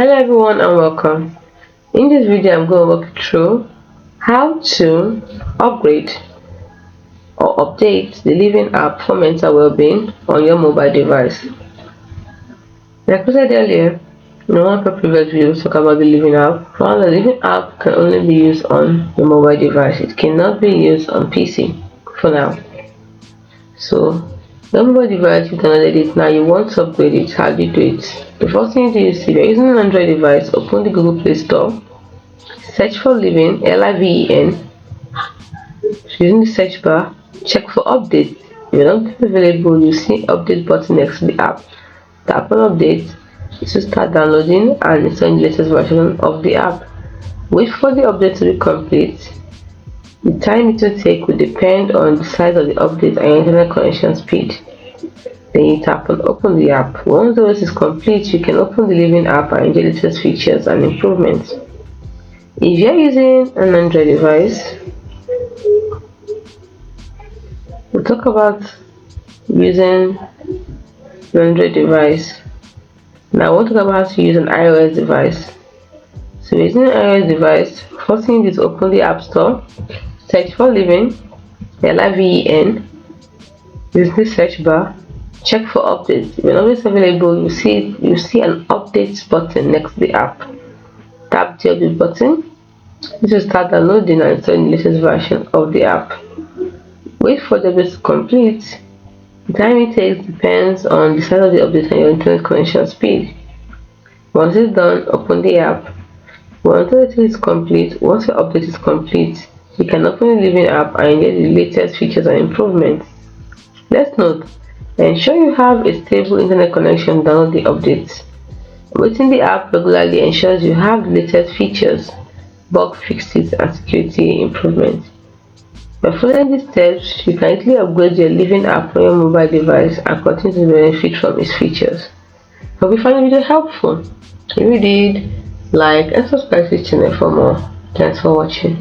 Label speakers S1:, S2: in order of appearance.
S1: Hello everyone and welcome. In this video I'm going to walk you through how to upgrade or update the Living app for mental well-being on your mobile device. Like I said earlier, in one of our previous videos talk about the Living app. Well, the Living app can only be used on your mobile device. It cannot be used on PC for now. So your mobile device, you downloaded it, now you want to upgrade it. How do you do it? The first thing you do is, if you're using an Android device, open the Google Play Store, search for Liven, Liven. Using the search bar, check for updates. If you're not available, you see update button next to the app. Tap on update to start downloading and installing the latest version of the app. Wait for the update to be complete. The time it will take will depend on the size of the update and your internet connection speed. Then you tap on open the app. Once the rest is complete, you can open the Living app and enjoy the latest features and improvements. If you are using an Android device, we'll talk about using an Android device. Now we'll talk about how to use an iOS device. So using an iOS device, first thing is open the App Store, search for Liven, Liven. Use the search bar, check for updates. If you're not always available, you see an update button next to the app. Tap the update button. This will start downloading and installing the latest version of the app. Wait for the update to complete. The time it takes depends on the size of the update and your internet connection speed. Once it's done, open the app. Once the update is complete, you can open the Living app and enjoy the latest features and improvements. Let's note, ensure you have a stable internet connection to download the updates. Updating the app regularly ensures you have the latest features, bug fixes, and security improvements. By following these steps, you can easily upgrade your Living app on your mobile device and continue to benefit from its features. Hope you found the video helpful. If you did, like and subscribe to this channel for more. Thanks for watching.